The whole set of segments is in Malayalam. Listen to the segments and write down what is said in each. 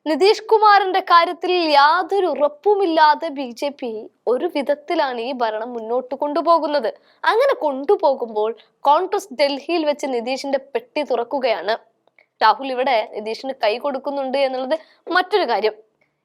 നിതീഷ് കുമാറിന്റെ കാര്യത്തിൽ യാതൊരു ഉറപ്പുമില്ലാതെ ബി.ജെ.പി ഒരു വിധത്തിലാണ് ഈ ഭരണം മുന്നോട്ട് കൊണ്ടുപോകുന്നത്. അങ്ങനെ കൊണ്ടുപോകുമ്പോൾ കോൺഗ്രസ് ഡൽഹിയിൽ വെച്ച് നിതീഷിന്റെ പെട്ടി തുറക്കുകയാണ്. രാഹുൽ ഇവിടെ നിതീഷിന് കൈ കൊടുക്കുന്നുണ്ട് എന്നുള്ളത് മറ്റൊരു കാര്യം.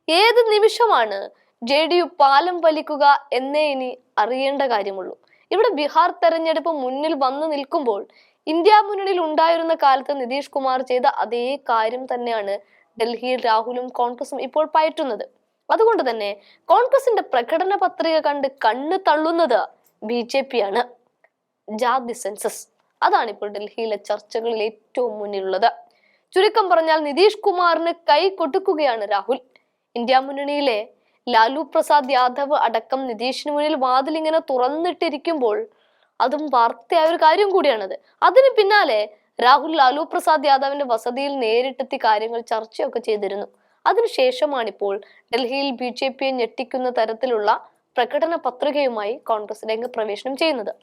ഏത് നിമിഷമാണ് JDU പാലം വലിക്കുക എന്നേ ഇനി അറിയേണ്ട കാര്യമുള്ളൂ. ഇവിടെ ബീഹാർ തെരഞ്ഞെടുപ്പ് മുന്നിൽ വന്നു നിൽക്കുമ്പോൾ ഇന്ത്യ മുന്നണിയിൽ ഉണ്ടായിരുന്ന കാലത്ത് നിതീഷ് കുമാർ ചെയ്ത അതേ കാര്യം തന്നെയാണ് ഡൽഹിയിൽ രാഹുലും കോൺഗ്രസും ഇപ്പോൾ പയറ്റുന്നത്. അതുകൊണ്ട് തന്നെ കോൺഗ്രസിന്റെ പ്രകടന പത്രിക കണ്ട് കണ്ണ് തള്ളുന്നത് BJP ആണ്. ജാതി സെൻസസ് അതാണ് ഇപ്പോൾ ഡൽഹിയിലെ ചർച്ചകളിൽ ഏറ്റവും മുന്നിലുള്ളത്. ചുരുക്കം പറഞ്ഞാൽ നിതീഷ് കുമാറിന് കൈ കൊടുക്കുകയാണ് രാഹുൽ. ഇന്ത്യ മുന്നണിയിലെ ലാലു പ്രസാദ് യാദവ് അടക്കം നിതീഷിന് മുന്നിൽ വാതിലിങ്ങനെ തുറന്നിട്ടിരിക്കുമ്പോൾ അതും വാർത്തയായ ഒരു കാര്യം കൂടിയാണത്. അതിന് പിന്നാലെ രാഹുൽ ലാലു പ്രസാദ് യാദവിന്റെ വസതിയിൽ നേരിട്ടെത്തി കാര്യങ്ങൾ ചർച്ചയൊക്കെ ചെയ്തിരുന്നു. അതിനുശേഷമാണിപ്പോൾ ഡൽഹിയിൽ BJPയെ ഞെട്ടിക്കുന്ന തരത്തിലുള്ള പ്രകടന പത്രികയുമായി കോൺഗ്രസ് രംഗപ്രവേശനം ചെയ്യുന്നത്.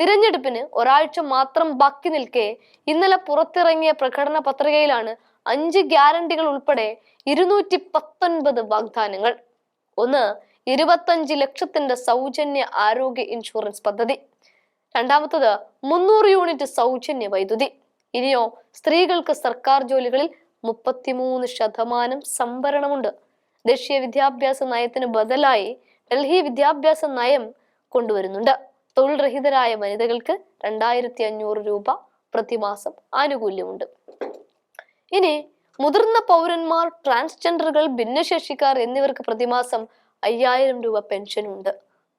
തിരഞ്ഞെടുപ്പിന് ഒരാഴ്ച മാത്രം ബാക്കി നിൽക്കെ ഇന്നലെ പുറത്തിറങ്ങിയ പ്രകടന പത്രികയിലാണ് 5 ഗ്യാരണ്ടികൾ ഉൾപ്പെടെ 219 വാഗ്ദാനങ്ങൾ. ഒന്ന്, 25 ലക്ഷത്തിന്റെ സൗജന്യ ആരോഗ്യ ഇൻഷുറൻസ് പദ്ധതി. രണ്ടാമത്തത് 300 യൂണിറ്റ് സൗജന്യ വൈദ്യുതി. ഇനിയോ സ്ത്രീകൾക്ക് സർക്കാർ ജോലികളിൽ 33% സംവരണമുണ്ട്. ദേശീയ വിദ്യാഭ്യാസ നയത്തിന് ബദലായി ഡൽഹി വിദ്യാഭ്യാസ നയം കൊണ്ടുവരുന്നുണ്ട്. തൊഴിൽ രഹിതരായ വനിതകൾക്ക് 2500 രൂപ പ്രതിമാസം ആനുകൂല്യമുണ്ട്. ഇനി മുതിർന്ന പൗരന്മാർ, ട്രാൻസ്ജെൻഡറുകൾ, ഭിന്നശേഷിക്കാർ എന്നിവർക്ക് പ്രതിമാസം 5000 രൂപ പെൻഷനുണ്ട്.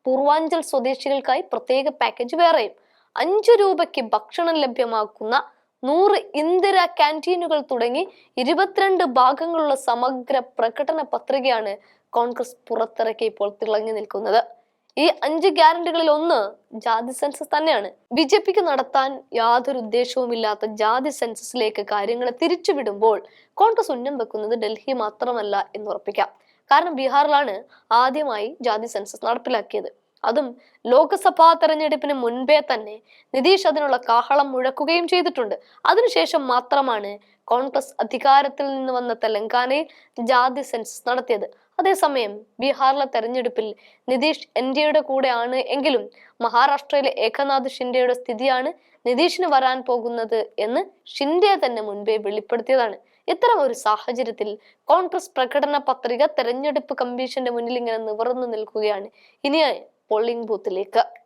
പൂർവാഞ്ചൽ സ്വദേശികൾക്കായി പ്രത്യേക പാക്കേജ് വേറെയും. 5 രൂപയ്ക്ക് ഭക്ഷണം ലഭ്യമാക്കുന്ന 100 ഇന്ദിര ക്യാൻറ്റീനുകൾ തുടങ്ങി 22 ഭാഗങ്ങളുള്ള സമഗ്ര പ്രകടന പത്രികയാണ് കോൺഗ്രസ് പുറത്തിറക്കി ഇപ്പോൾ തിളങ്ങി നിൽക്കുന്നത്. ഈ 5 ഗ്യാരണ്ടികളിൽ ഒന്ന് ജാതി സെൻസസ് തന്നെയാണ്. BJPക്ക് നടത്താൻ യാതൊരു ഉദ്ദേശവുമില്ലാത്ത ജാതി സെൻസസിലേക്ക് കാര്യങ്ങളെ തിരിച്ചുവിടുമ്പോൾ കോൺഗ്രസ് ഉന്നം വെക്കുന്നത് ഡൽഹി മാത്രമല്ല എന്ന് ഉറപ്പിക്കാം. കാരണം ബീഹാറിലാണ് ആദ്യമായി ജാതി സെൻസസ് നടപ്പിലാക്കിയത്. അതും ലോക്സഭാ തെരഞ്ഞെടുപ്പിന് മുൻപേ തന്നെ നിതീഷ് അതിനുള്ള കാഹളം മുഴക്കുകയും ചെയ്തിട്ടുണ്ട്. അതിനുശേഷം മാത്രമാണ് കോൺഗ്രസ് അധികാരത്തിൽ നിന്ന് വന്ന തെലങ്കാനയിൽ ജാതി സെൻസസ് നടത്തിയത്. അതേസമയം ബീഹാറിലെ തെരഞ്ഞെടുപ്പിൽ നിതീഷ് NDAയുടെ കൂടെ ആണ് എങ്കിലും മഹാരാഷ്ട്രയിലെ ഏകനാഥ് ഷിൻഡെയുടെ സ്ഥിതിയാണ് നിതീഷിന് വരാൻ പോകുന്നത് എന്ന് ഷിൻഡെ തന്നെ മുൻപേ വെളിപ്പെടുത്തിയതാണ്. ഇത്തരം ഒരു സാഹചര്യത്തിൽ കോൺഗ്രസ് പ്രകടന പത്രിക തെരഞ്ഞെടുപ്പ് കമ്മീഷന്റെ മുന്നിൽ ഇങ്ങനെ നിവർന്നു നിൽക്കുകയാണ്. ഇനി പോളിംഗ് ബൂത്തിലേക്ക്